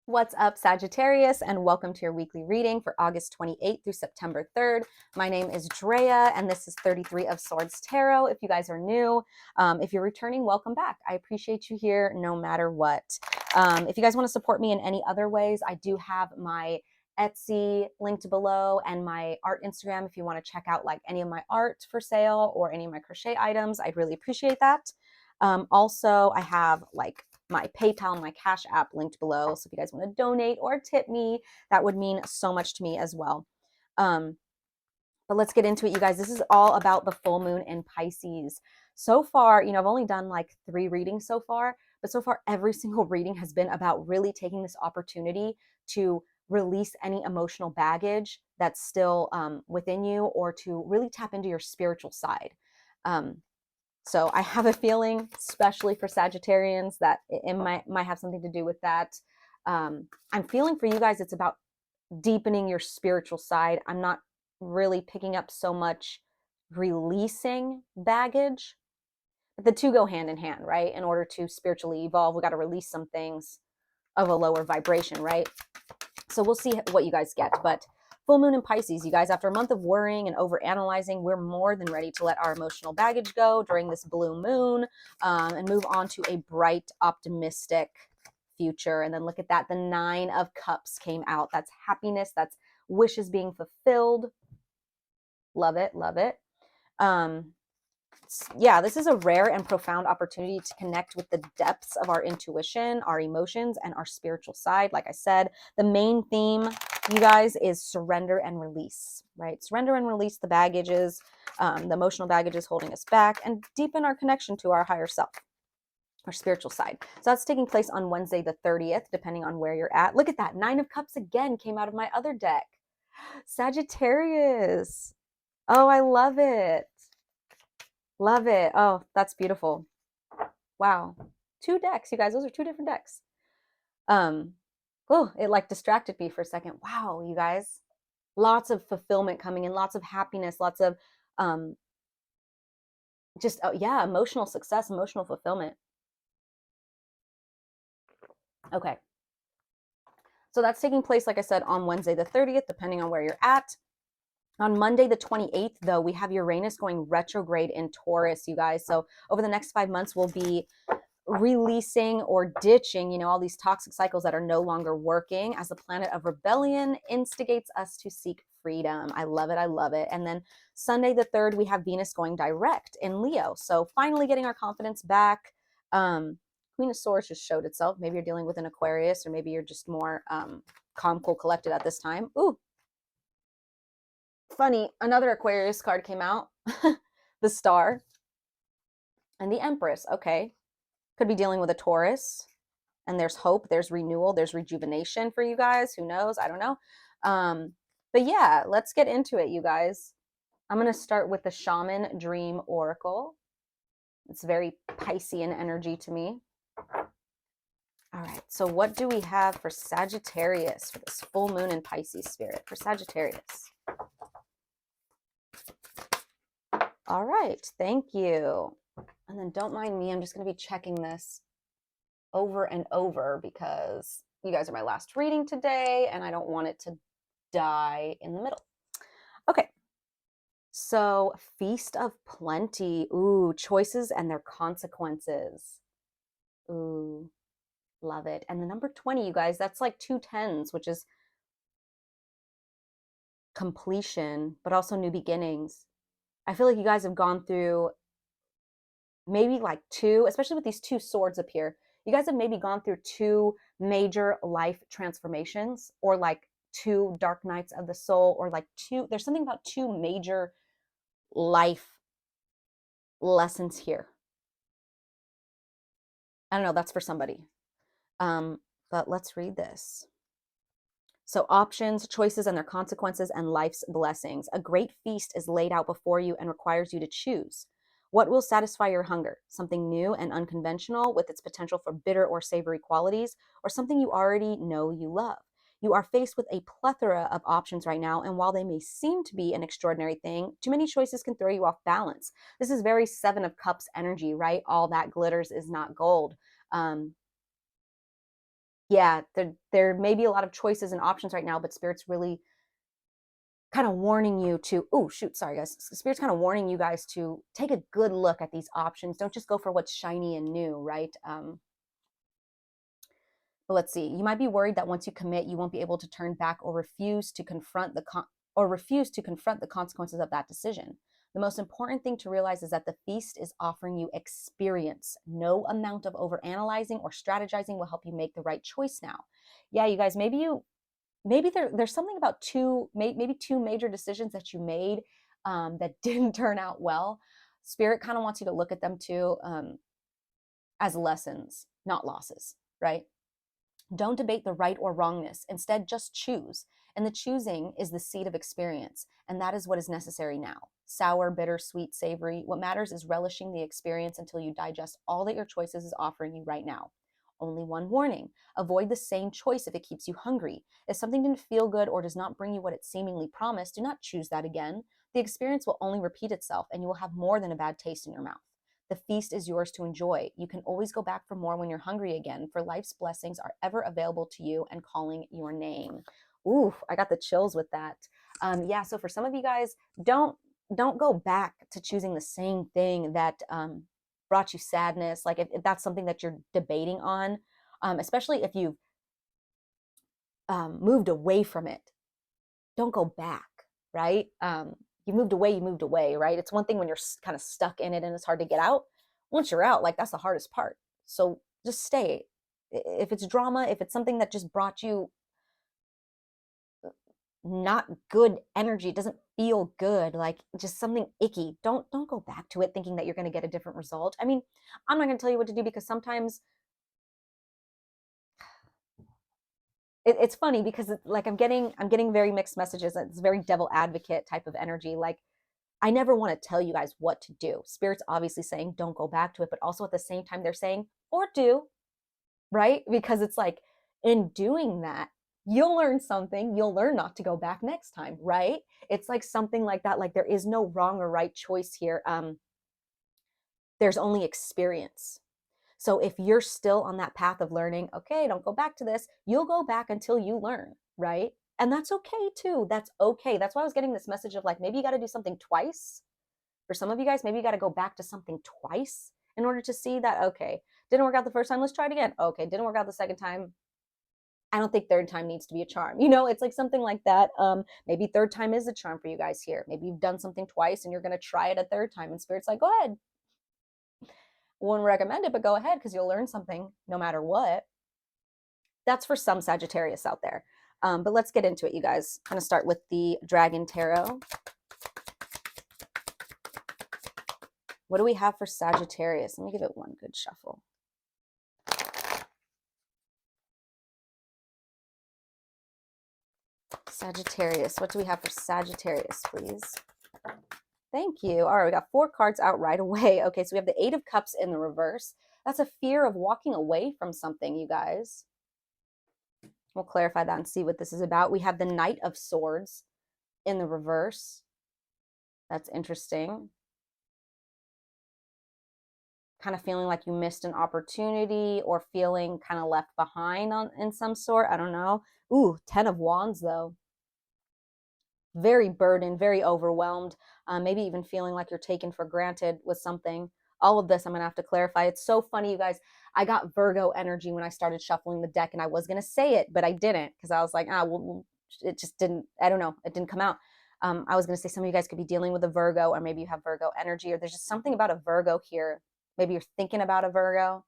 What's up, Sagittarius, and welcome to your weekly reading for August 28th through September 3rd. My name is Drea, and this is 33 of Swords Tarot. If you guys are new, if you're returning, welcome back. I appreciate you here no matter what. If you guys want to support me in any other ways, I do have my Etsy linked below and my art Instagram if you want to check out like any of my art for sale or any of my crochet items. I'd really appreciate that. Also, I have like my PayPal and my Cash App linked below. So if you guys want to donate or tip me, that would mean so much to me as well. But let's get into it, you guys. This is all about the full moon in Pisces. So far, I've only done like 3 readings so far, but so far every single reading has been about really taking this opportunity to release any emotional baggage that's still within you, or to really tap into your spiritual side. So I have a feeling, especially for Sagittarians, that it might have something to do with that. I'm feeling for you guys, it's about deepening your spiritual side. I'm not really picking up so much releasing baggage, but the two go hand in hand, right? In order to spiritually evolve, we got to release some things of a lower vibration, right? So we'll see what you guys get. But full moon in Pisces, you guys, after a month of worrying and over analyzing, we're more than ready to let our emotional baggage go during this blue moon, and move on to a bright, optimistic future. And then look at that, the 9 of Cups came out. That's happiness, that's wishes being fulfilled. Love it, love it. Yeah, this is a rare and profound opportunity to connect with the depths of our intuition, our emotions, and our spiritual side. Like I said, the main theme, you guys, is surrender and release, right? Surrender and release the baggages, the emotional baggages holding us back, and deepen our connection to our higher self, our spiritual side. So that's taking place on Wednesday the 30th, depending on where you're at. Look at that. 9 of Cups again came out of my other deck. Sagittarius. Oh, I love it. Love it. Oh, that's beautiful. Wow. 2 decks, you guys. Those are 2 different decks. Oh, it like distracted me for a second. Wow, you guys. Lots of fulfillment coming in, lots of happiness, lots of just yeah, emotional success, emotional fulfillment. Okay. So that's taking place, like I said, on Wednesday the 30th, depending on where you're at. On Monday, the 28th, though, we have Uranus going retrograde in Taurus, you guys. So over the next 5 months, we'll be releasing or ditching, all these toxic cycles that are no longer working, as the planet of rebellion instigates us to seek freedom. I love it. I love it. And then Sunday, the 3rd, we have Venus going direct in Leo. So finally getting our confidence back. Queen of Swords just showed itself. Maybe you're dealing with an Aquarius, or maybe you're just more calm, cool, collected at this time. Ooh, funny, another Aquarius card came out. The Star and the Empress. Okay. Could be dealing with a Taurus, and there's hope, there's renewal, there's rejuvenation for you guys. Who knows? I don't know. But yeah, let's get into it, you guys. I'm going to start with the Shaman Dream Oracle. It's very Piscean energy to me. All right, so what do we have for Sagittarius for this full moon in Pisces spirit for Sagittarius? All right, thank you. And then don't mind me, I'm just going to be checking this over and over because you guys are my last reading today and I don't want it to die in the middle. Okay. So, Feast of Plenty. Ooh, choices and their consequences. Ooh, love it. And the number 20, you guys, that's like 2 10s, which is completion, but also new beginnings. I feel like you guys have gone through maybe like 2, especially with these 2 swords up here. You guys have maybe gone through 2 major life transformations, or like 2 dark nights of the soul, or like 2, there's something about 2 major life lessons here. I don't know, that's for somebody. But let's read this. So, options, choices and their consequences, and life's blessings. A great feast is laid out before you and requires you to choose. What will satisfy your hunger? Something new and unconventional with its potential for bitter or savory qualities, or something you already know you love? You are faced with a plethora of options right now, and while they may seem to be an extraordinary thing, too many choices can throw you off balance. This is very 7 of Cups energy, right? All that glitters is not gold. Yeah, there may be a lot of choices and options right now, but Spirit's really kind of warning you to, oh shoot, sorry guys, Spirit's kind of warning you guys to take a good look at these options. Don't just go for what's shiny and new, right? But let's see. You might be worried that once you commit, you won't be able to turn back or refuse to confront the consequences of that decision. The most important thing to realize is that the feast is offering you experience. No amount of overanalyzing or strategizing will help you make the right choice now. Yeah, you guys, maybe there's something about maybe two major decisions that you made that didn't turn out well. Spirit kind of wants you to look at them too as lessons, not losses, right? Don't debate the right or wrongness. Instead, just choose. And the choosing is the seed of experience. And that is what is necessary now. Sour, bitter, sweet, savory. What matters is relishing the experience until you digest all that your choices is offering you right now. Only one warning. Avoid the same choice if it keeps you hungry. If something didn't feel good or does not bring you what it seemingly promised, do not choose that again. The experience will only repeat itself and you will have more than a bad taste in your mouth. The feast is yours to enjoy. You can always go back for more when you're hungry again, for life's blessings are ever available to you and calling your name. Ooh, I got the chills with that. Yeah, so for some of you guys, don't go back to choosing the same thing that brought you sadness. Like if that's something that you're debating on, especially if you've moved away from it, don't go back, right? You moved away, right? It's one thing when you're kind of stuck in it and it's hard to get out. Once you're out, like that's the hardest part. So just stay. If it's drama, if it's something that just brought you not good energy, it doesn't feel good, like just something icky, don't go back to it thinking that you're going to get a different result. I mean, I'm not going to tell you what to do because sometimes it's funny because like I'm getting very mixed messages. It's very devil advocate type of energy. Like I never want to tell you guys what to do. Spirit's obviously saying don't go back to it, but also at the same time they're saying or do, right? Because it's like in doing that, you'll learn something. You'll learn not to go back next time, right? It's like something like that. Like there is no wrong or right choice here. There's only experience. So if you're still on that path of learning, okay, don't go back to this, you'll go back until you learn, right? And that's okay too. That's okay. That's why I was getting this message of like, maybe you got to do something twice. For some of you guys, maybe you got to go back to something twice in order to see that, okay, didn't work out the first time, let's try it again. Okay, didn't work out the second time. I don't think third time needs to be a charm. You know, it's like something like that. Maybe third time is a charm for you guys here. Maybe you've done something twice and you're going to try it a third time. And Spirit's like, go ahead. Wouldn't recommend it, but go ahead because you'll learn something no matter what. That's for some Sagittarius out there. But let's get into it, you guys. I'm going to start with the Dragon Tarot. What do we have for Sagittarius? Let me give it one good shuffle. Sagittarius. What do we have for Sagittarius, please? Thank you. All right, we got 4 cards out right away. Okay, so we have the 8 of Cups in the reverse. That's a fear of walking away from something, you guys. We'll clarify that and see what this is about. We have the Knight of Swords in the reverse. That's interesting. Kind of feeling like you missed an opportunity or feeling kind of left behind in some sort. I don't know. Ooh, 10 of Wands though. Very burdened, very overwhelmed, maybe even feeling like you're taken for granted with something. All of this I'm gonna have to clarify. It's so funny, you guys. I got Virgo energy when I started shuffling the deck, and I was gonna say it, but I didn't because I was like, well, it just didn't. I don't know. It didn't come out. I was gonna say some of you guys could be dealing with a Virgo, or maybe you have Virgo energy, or there's just something about a Virgo here. Maybe you're thinking about a Virgo.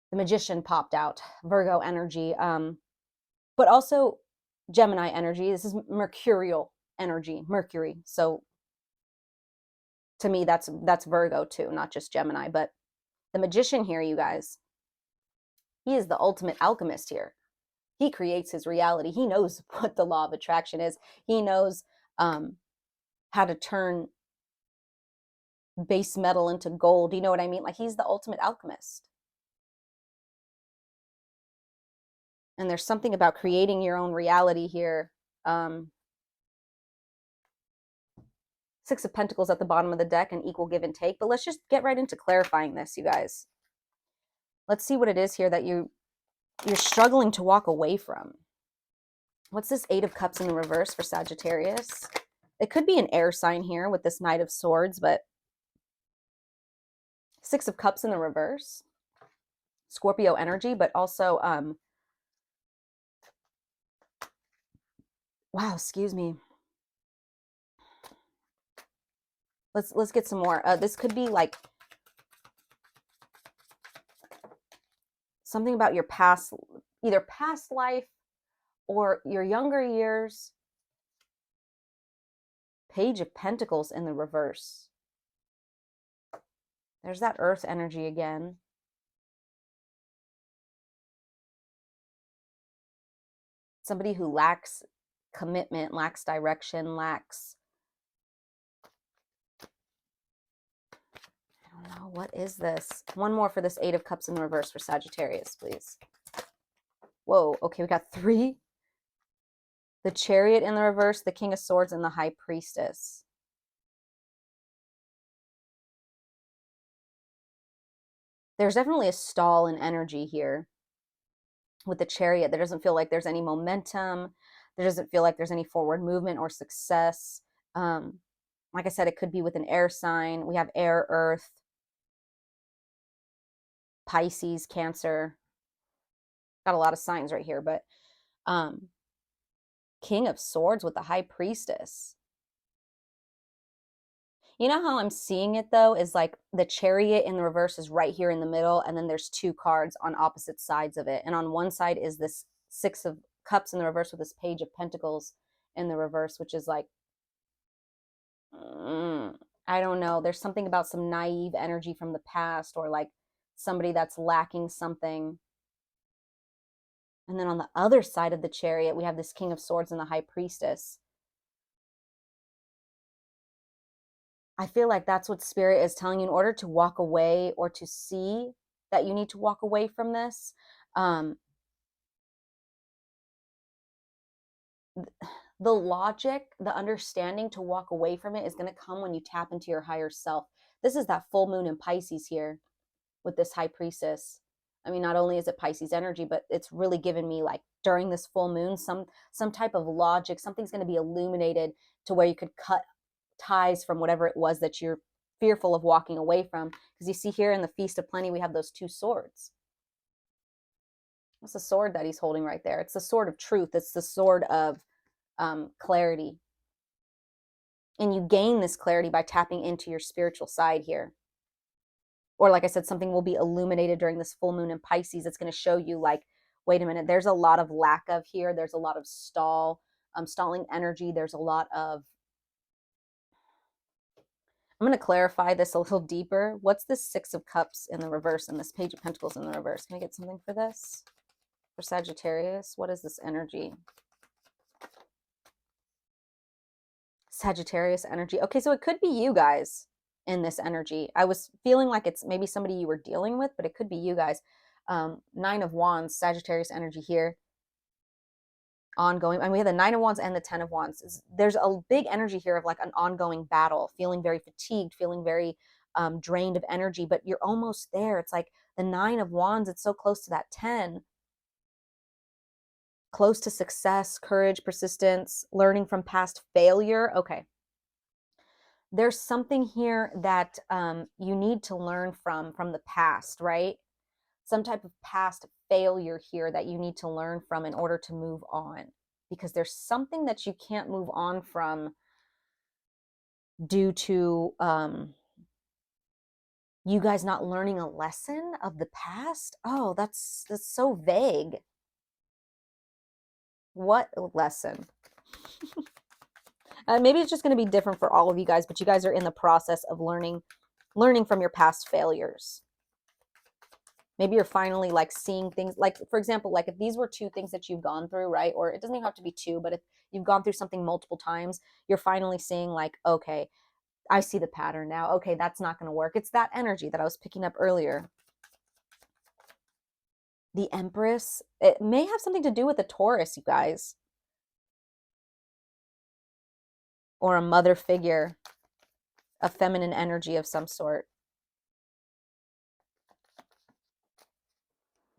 The Magician popped out, Virgo energy, but also Gemini energy. This is mercurial energy, Mercury. So to me, that's Virgo too, not just Gemini. But the Magician here, you guys, he is the ultimate alchemist here. He creates his reality. He knows what the law of attraction is. He knows how to turn base metal into gold. You know what I mean? Like he's the ultimate alchemist. And there's something about creating your own reality here. 6 of Pentacles at the bottom of the deck and equal give and take. But let's just get right into clarifying this, you guys. Let's see what it is here that you you're struggling to walk away from. What's this Eight of Cups in the reverse for Sagittarius? It could be an air sign here with this Knight of Swords, but Six of Cups in the reverse. Scorpio energy, but also, wow, excuse me. Let's get some more. This could be like something about your past, either past life or your younger years. Page of Pentacles in the reverse. There's that earth energy again. Somebody who lacks commitment, lacks direction, lacks, I don't know, what is this? One more for this Eight of Cups in the reverse for Sagittarius, please. Whoa, okay, we got 3. The Chariot in the reverse, the King of Swords, and the High Priestess. There's definitely a stall in energy here with the Chariot. There doesn't feel like there's any momentum. There doesn't feel like there's any forward movement or success. Like I said, it could be with an air sign. We have air, earth, Pisces, Cancer. Got a lot of signs right here, but King of Swords with the High Priestess. You know how I'm seeing it though, is like the Chariot in the reverse is right here in the middle, and then there's 2 cards on opposite sides of it. And on one side is this Six of Cups in the reverse with this Page of Pentacles in the reverse, which is like, I don't know. There's something about some naive energy from the past, or like somebody that's lacking something. And then on the other side of the Chariot, we have this King of Swords and the High Priestess. I feel like that's what Spirit is telling you in order to walk away, or to see that you need to walk away from this. The logic, the understanding to walk away from it is going to come when you tap into your higher self. This is that full moon in Pisces here with this High Priestess. I mean, not only is it Pisces energy, but it's really given me like during this full moon, some type of logic, something's going to be illuminated to where you could cut ties from whatever it was that you're fearful of walking away from. Because you see here in the Feast of Plenty, we have those 2 swords. That's the sword that he's holding right there. It's the sword of truth. It's the sword of clarity. And you gain this clarity by tapping into your spiritual side here. Or like I said, something will be illuminated during this full moon in Pisces. It's going to show you like, wait a minute, there's a lot of lack of here. There's a lot of stalling energy. There's a lot of, I'm going to clarify this a little deeper. What's this Six of Cups in the reverse and this Page of Pentacles in the reverse? Can I get something for this? For Sagittarius, what is this energy? Sagittarius energy. Okay, so it could be you guys in this energy. I was feeling like it's maybe somebody you were dealing with, but it could be you guys. 9 of Wands, Sagittarius energy here. Ongoing. And we have the 9 of Wands and the 10 of Wands. There's a big energy here of like an ongoing battle, feeling very fatigued, feeling very drained of energy, but you're almost there. It's like the 9 of Wands, it's so close to that 10. Close to success, courage, persistence, learning from past failure. Okay. There's something here that you need to learn from the past, right? Some type of past failure here that you need to learn from in order to move on, because there's something that you can't move on from due to you guys not learning a lesson of the past. Oh, that's so vague. What lesson? Maybe it's just going to be different for all of you guys, but you guys are in the process of learning from your past failures. Maybe you're finally like seeing things, like for example, like if these were 2 things that you've gone through, right? Or it doesn't even have to be 2, but if you've gone through something multiple times, you're finally seeing like, okay, I see the pattern now. Okay, that's not going to work. It's that energy that I was picking up earlier. The Empress, it may have something to do with a Taurus, you guys. Or a mother figure, a feminine energy of some sort.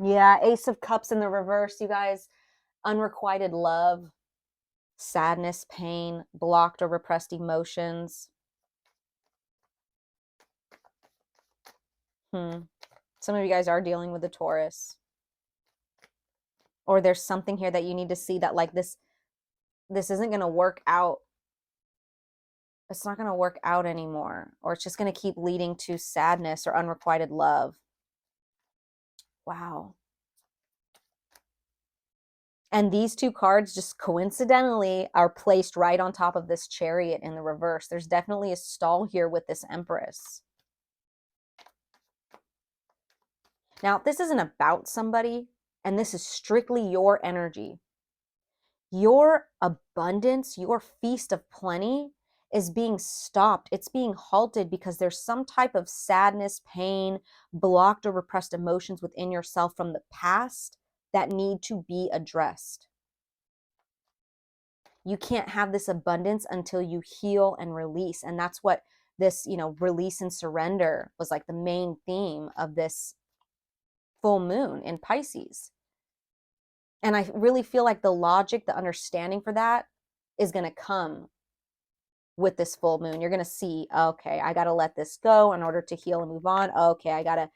Yeah, Ace of Cups in the reverse, you guys. Unrequited love, sadness, pain, blocked or repressed emotions. Some of you guys are dealing with a Taurus. Or there's something here that you need to see that like this isn't going to work out. It's not going to work out anymore. Or it's just going to keep leading to sadness or unrequited love. Wow. And these two cards just coincidentally are placed right on top of this Chariot in the reverse. There's definitely a stall here with this Empress. Now, this isn't about somebody, and this is strictly your energy. Your abundance, your feast of plenty is being stopped. It's being halted because there's some type of sadness, pain, blocked or repressed emotions within yourself from the past that need to be addressed. You can't have this abundance until you heal and release. And that's what this, release and surrender was like the main theme of this full moon in Pisces. And I really feel like the logic, the understanding for that is going to come with this full moon. You're going to see, okay, I got to let this go in order to heal and move on. Okay, I got to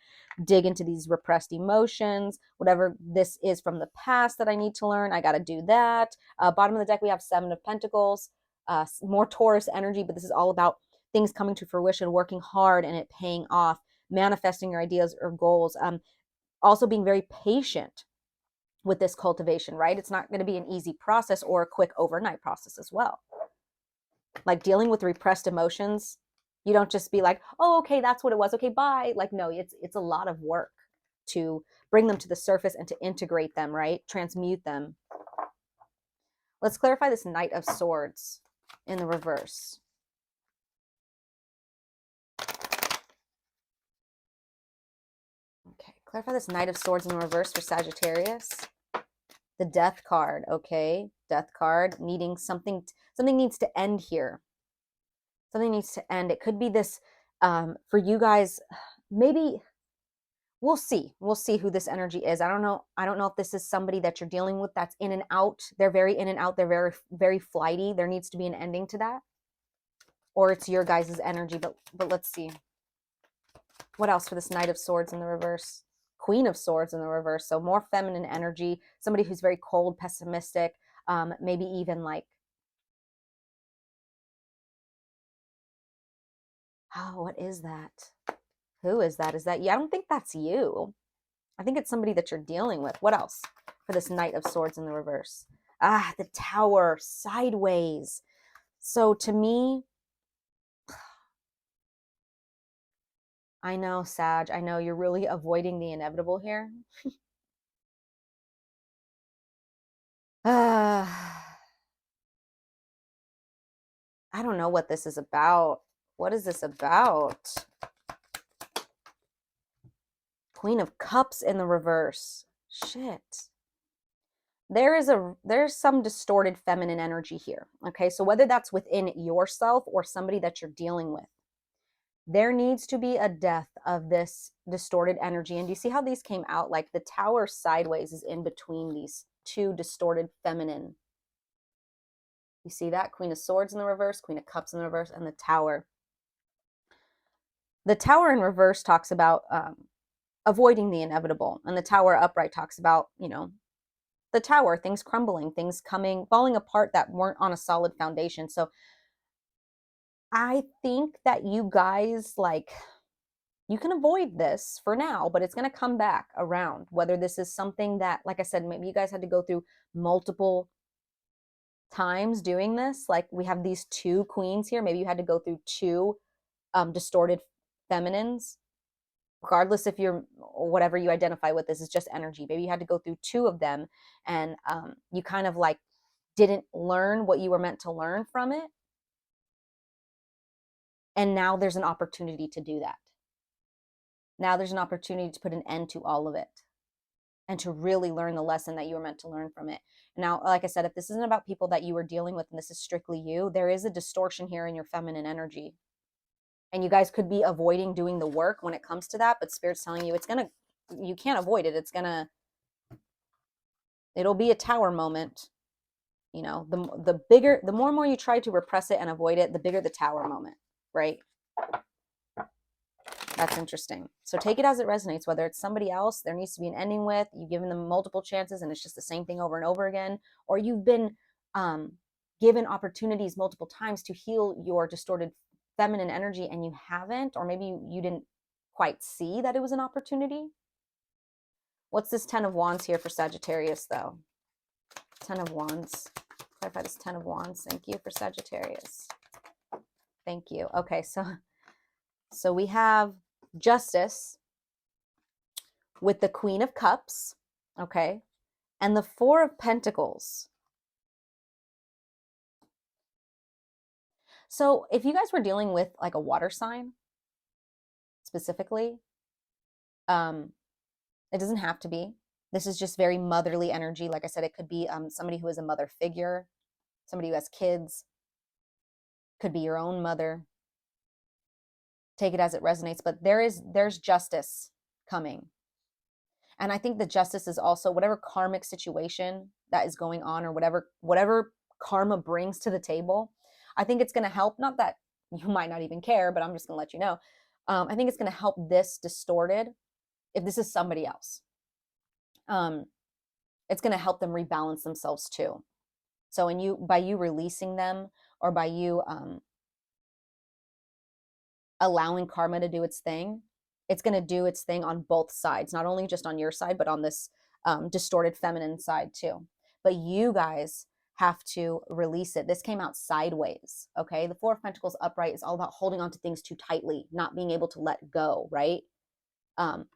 dig into these repressed emotions, whatever this is from the past that I need to learn. I got to do that. Bottom of the deck, we have 7 of Pentacles, more Taurus energy, but this is all about things coming to fruition, working hard and it paying off, manifesting your ideas or goals. Also being very patient with this cultivation, right? It's not going to be an easy process or a quick overnight process as well. Like dealing with repressed emotions, you don't just be like, oh, okay, that's what it was, okay, bye. Like, no, it's a lot of work to bring them to the surface and to integrate them, right? Transmute them. Let's clarify this Knight of Swords in the reverse. Okay, clarify this Knight of Swords in the reverse for Sagittarius. The Death card, okay? Death card, needing something needs to end here. Something needs to end. It could be this, for you guys, maybe, we'll see. We'll see who this energy is. I don't know if this is somebody that you're dealing with that's in and out. They're very in and out. They're very, very flighty. There needs to be an ending to that. Or it's your guys' energy, but let's see. What else for this Knight of Swords in the reverse? Queen of Swords in the reverse. So more feminine energy, somebody who's very cold, pessimistic, maybe even like, oh, what is that? Who is that? Is that you? I don't think that's you. I think it's somebody that you're dealing with. What else for this Knight of Swords in the reverse? Ah, the Tower, sideways. So to me, I know, Sag, I know you're really avoiding the inevitable here. I don't know what this is about. What is this about? Queen of Cups in the reverse. Shit. There's some distorted feminine energy here. Okay, so whether that's within yourself or somebody that you're dealing with, there needs to be a death of this distorted energy. And do you see how these came out? Like the Tower sideways is in between these two distorted feminine. You see that? Queen of Swords in the reverse, Queen of Cups in the reverse, and the Tower. The Tower in reverse talks about avoiding the inevitable. And the Tower upright talks about, the Tower, things crumbling, things falling apart that weren't on a solid foundation. So I think that you guys, you can avoid this for now, but it's going to come back around. Whether this is something that, like I said, maybe you guys had to go through multiple times doing this. Like we have these 2 queens here. Maybe you had to go through 2 distorted feminines. Regardless if you're, whatever you identify with, this is just energy. Maybe you had to go through 2 of them and you kind of like didn't learn what you were meant to learn from it. And now there's an opportunity to do that. Now there's an opportunity to put an end to all of it and to really learn the lesson that you were meant to learn from it. Now, like I said, if this isn't about people that you were dealing with and this is strictly you, there is a distortion here in your feminine energy. And you guys could be avoiding doing the work when it comes to that, but Spirit's telling you it's going to you can't avoid it. It'll be a tower moment. You know, the more and more you try to repress it and avoid it, the bigger the tower moment, right? That's interesting. So take it as it resonates, whether it's somebody else there needs to be an ending with, you've given them multiple chances and it's just the same thing over and over again, or you've been given opportunities multiple times to heal your distorted feminine energy and you haven't, or maybe you didn't quite see that it was an opportunity. What's this 10 of Wands here for Sagittarius, though? 10 of Wands. Clarify this 10 of Wands. Thank you for Sagittarius. Thank you. Okay, so we have Justice with the Queen of Cups, okay, and the Four of Pentacles. So if you guys were dealing with like a water sign specifically, it doesn't have to be. This is just very motherly energy. Like I said, it could be somebody who is a mother figure, somebody who has kids, could be your own mother. Take it as it resonates, but there's justice coming. And I think the justice is also whatever karmic situation that is going on, or whatever karma brings to the table. I think it's going to help. Not that you might not even care, but I'm just going to let you know. I think it's going to help this distorted, if this is somebody else. It's going to help them rebalance themselves too. So by you releasing them, or by you allowing karma to do its thing, it's going to do its thing on both sides, not only just on your side, but on this distorted feminine side too. But you guys have to release it. This came out sideways, okay? The Four of Pentacles upright is all about holding on to things too tightly, not being able to let go, right?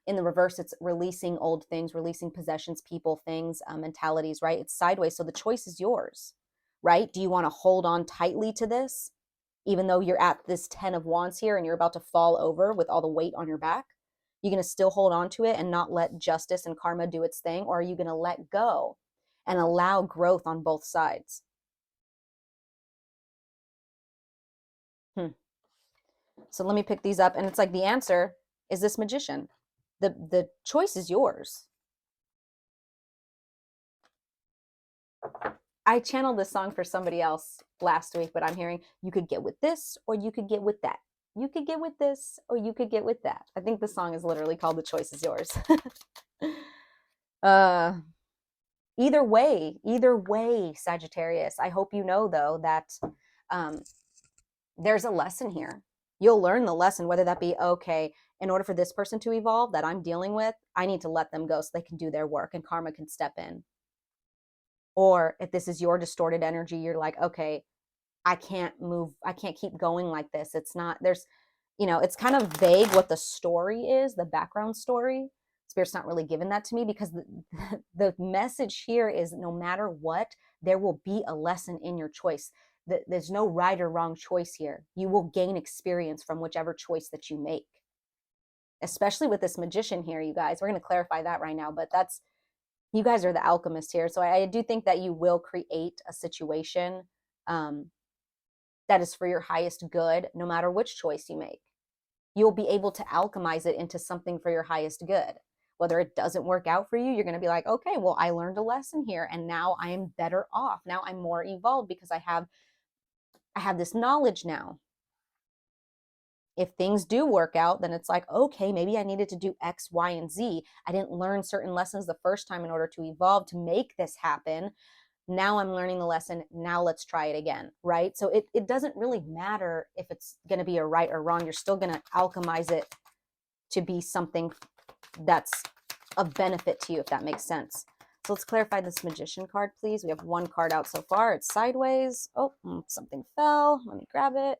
In the reverse, it's releasing old things, releasing possessions, people, things, mentalities, right? It's sideways. So the choice is yours, right? Do you want to hold on tightly to this, even though you're at this 10 of Wands here and you're about to fall over with all the weight on your back? You're going to still hold on to it and not let justice and karma do its thing? Or are you going to let go and allow growth on both sides? So let me pick these up. And it's like the answer is this Magician. The choice is yours. I channeled this song for somebody else last week, but I'm hearing you could get with this or you could get with that. You could get with this or you could get with that. I think the song is literally called The Choice is Yours. Either way, Sagittarius, I hope you know, though, that there's a lesson here. You'll learn the lesson, whether that be, okay, in order for this person to evolve that I'm dealing with, I need to let them go so they can do their work and karma can step in. Or if this is your distorted energy, you're like, okay, I can't move, I can't keep going like this. It's not, there's, it's kind of vague what the story is, the background story. Spirit's not really given that to me, because the message here is no matter what, there will be a lesson in your choice. There's no right or wrong choice here. You will gain experience from whichever choice that you make. Especially with this Magician here, you guys. We're going to clarify that right now, but you guys are the alchemist here. So I do think that you will create a situation that is for your highest good, no matter which choice you make. You'll be able to alchemize it into something for your highest good. Whether it doesn't work out for you, you're going to be like, okay, well, I learned a lesson here and now I am better off. Now I'm more evolved because I have this knowledge now. If things do work out, then it's like, okay, maybe I needed to do X, Y, and Z. I didn't learn certain lessons the first time in order to evolve to make this happen. Now I'm learning the lesson. Now let's try it again, right? So it doesn't really matter if it's going to be a right or wrong. You're still going to alchemize it to be something that's of benefit to you, if that makes sense. So let's clarify this Magician card, please. We have one card out so far. It's sideways. Oh, something fell. Let me grab it.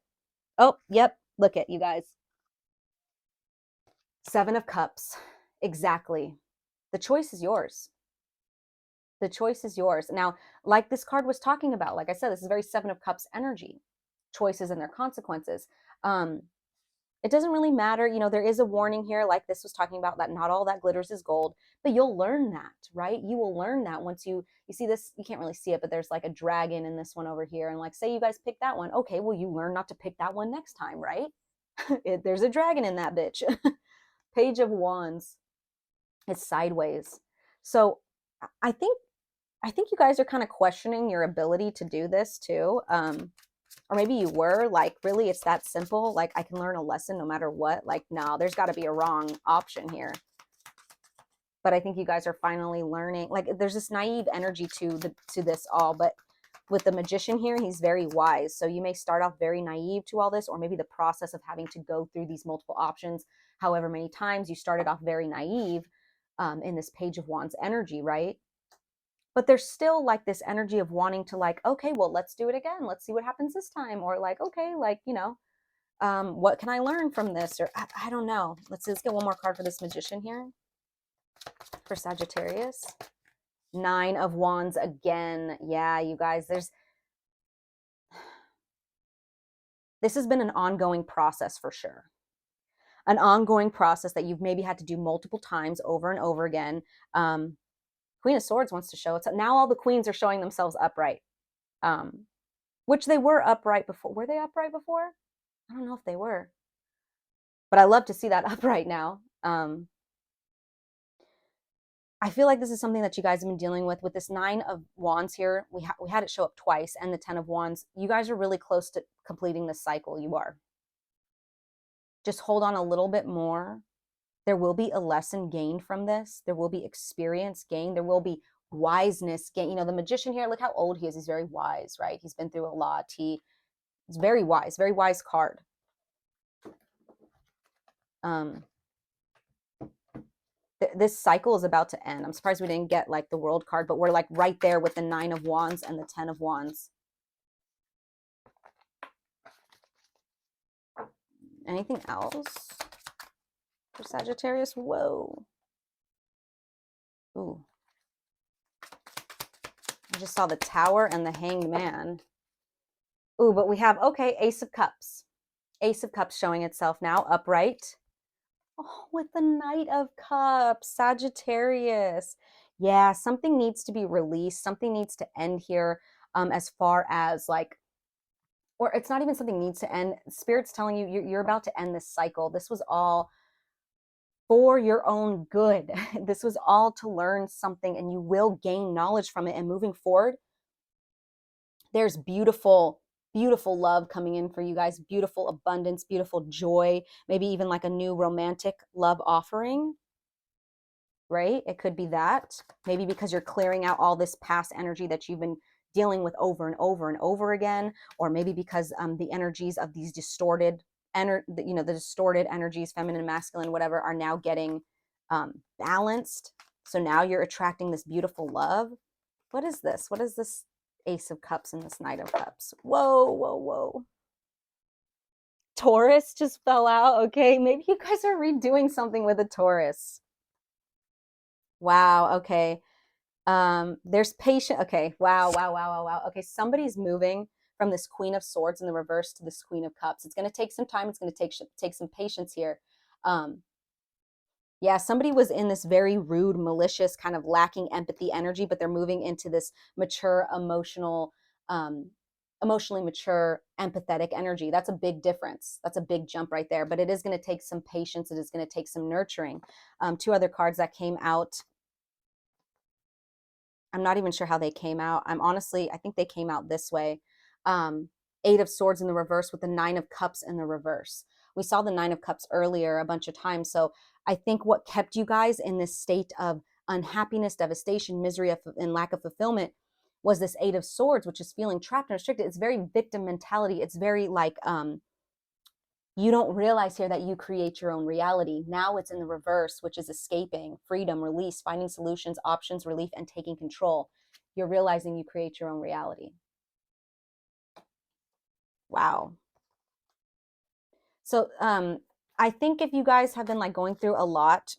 Oh, yep. Look at you guys. Seven of Cups. Exactly. The choice is yours. The choice is yours. Now, like this card was talking about, like I said, this is very Seven of Cups energy. Choices and their consequences. It doesn't really matter. There is a warning here, like this was talking about, that not all that glitters is gold, but you'll learn that, right? You will learn that once you see this. You can't really see it, but there's like a dragon in this one over here. And like, say you guys pick that one. Okay, well, you learn not to pick that one next time, right? There's a dragon in that bitch. Page of Wands. It's sideways. So I think you guys are kind of questioning your ability to do this too. Or maybe you were like, really, it's that simple. Like, I can learn a lesson no matter what. Like, no, there's got to be a wrong option here. But I think you guys are finally learning. Like, there's this naive energy to this all. But with the magician here, he's very wise. So you may start off very naive to all this, or maybe the process of having to go through these multiple options, however many times you started off very naive in this Page of Wands energy, right? But there's still like this energy of wanting to like, okay, well, let's do it again. Let's see what happens this time. Or like, okay, like, you know, what can I learn from this? Or I don't know. Let's get one more card for this magician here for Sagittarius. 9 of Wands again. Yeah, you guys, this has been an ongoing process for sure. An ongoing process that you've maybe had to do multiple times over and over again. Queen of Swords wants to show itself. Now all the queens are showing themselves upright. Which they were upright before. Were they upright before? I don't know if they were. But I love to see that upright now. I feel like this is something that you guys have been dealing with this 9 of Wands here. We had it show up twice, and the 10 of Wands. You guys are really close to completing this cycle. You are. Just hold on a little bit more. There will be a lesson gained from this. There will be experience gained. There will be wiseness gained. You know, the magician here, look how old he is. He's very wise, right? He's been through a lot. He's very wise card. This cycle is about to end. I'm surprised we didn't get like the World card, but we're like right there with the 9 of Wands and the 10 of Wands. Anything else for Sagittarius? Whoa. Ooh. I just saw the Tower and the Hanged Man. Ooh, but we have, okay, Ace of Cups. Ace of Cups showing itself now, upright. Oh, with the Knight of Cups, Sagittarius. Yeah, something needs to be released. Something needs to end here as far as like, or it's not even something needs to end. Spirit's telling you you're about to end this cycle. This was all for your own good. This was all to learn something, and you will gain knowledge from it. And moving forward, there's beautiful love coming in for you guys, beautiful abundance, beautiful joy, maybe even like a new romantic love offering, right? It could be that. Maybe because you're clearing out all this past energy that you've been dealing with over and over and over again, or maybe because the energies of these distorted the distorted energies, feminine, masculine, whatever, are now getting balanced. So now you're attracting this beautiful love. What is this? What is this Ace of Cups and this Knight of Cups? Whoa. Taurus just fell out. Okay, maybe you guys are redoing something with a Taurus. Wow, okay. There's patient. Okay, wow. Okay, somebody's moving from this Queen of Swords in the reverse to this Queen of Cups. It's going to take some time. It's going to take some patience here. Yeah, somebody was in this very rude, malicious, kind of lacking empathy energy, but they're moving into this mature, emotionally mature, empathetic energy. That's a big difference. That's a big jump right there. But it is going to take some patience. It is going to take some nurturing. 2 other cards that came out. I'm not even sure how they came out. I think they came out this way. 8 of Swords in the reverse with the 9 of Cups in the reverse. We saw the 9 of Cups earlier a bunch of times. So I think what kept you guys in this state of unhappiness, devastation, misery, and lack of fulfillment was this 8 of Swords, which is feeling trapped and restricted. It's very victim mentality. It's very like, you don't realize here that you create your own reality. Now it's in the reverse, which is escaping, freedom, release, finding solutions, options, relief, and taking control. You're realizing you create your own reality. Wow. So I think if you guys have been like going through a lot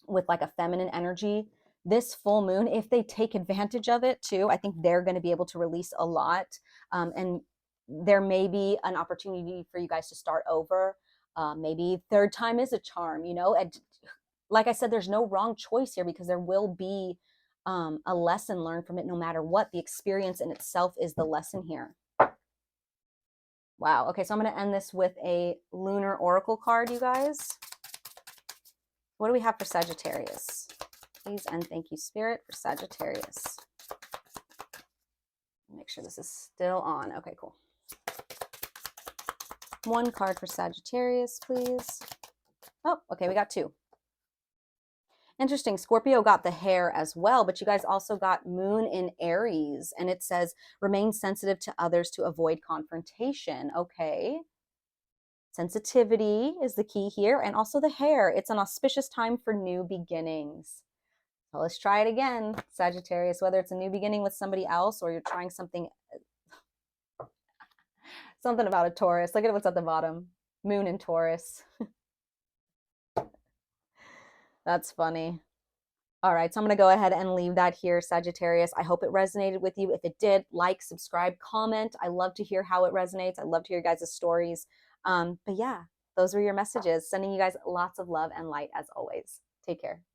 with like a feminine energy, this full moon, if they take advantage of it too, I think they're going to be able to release a lot. And there may be an opportunity for you guys to start over. Maybe third time is a charm, you know. And like I said, there's no wrong choice here because there will be a lesson learned from it no matter what. The experience in itself is the lesson here. Wow. Okay, so I'm going to end this with a lunar oracle card, you guys. What do we have for Sagittarius? Please and thank you, Spirit, for Sagittarius. Make sure this is still on. Okay, cool. One card for Sagittarius, please. Oh, okay, we got two. Interesting. Scorpio got the hair as well, but you guys also got Moon in Aries, and it says remain sensitive to others to avoid confrontation. Okay. Sensitivity is the key here, and also the hair. It's an auspicious time for new beginnings. So let's try it again, Sagittarius, whether it's a new beginning with somebody else or you're trying something about a Taurus. Look at what's at the bottom. Moon in Taurus. That's funny. All right, so I'm going to go ahead and leave that here, Sagittarius. I hope it resonated with you. If it did, like, subscribe, comment. I love to hear how it resonates. I love to hear your guys' stories. But yeah, those were your messages. Sending you guys lots of love and light as always. Take care.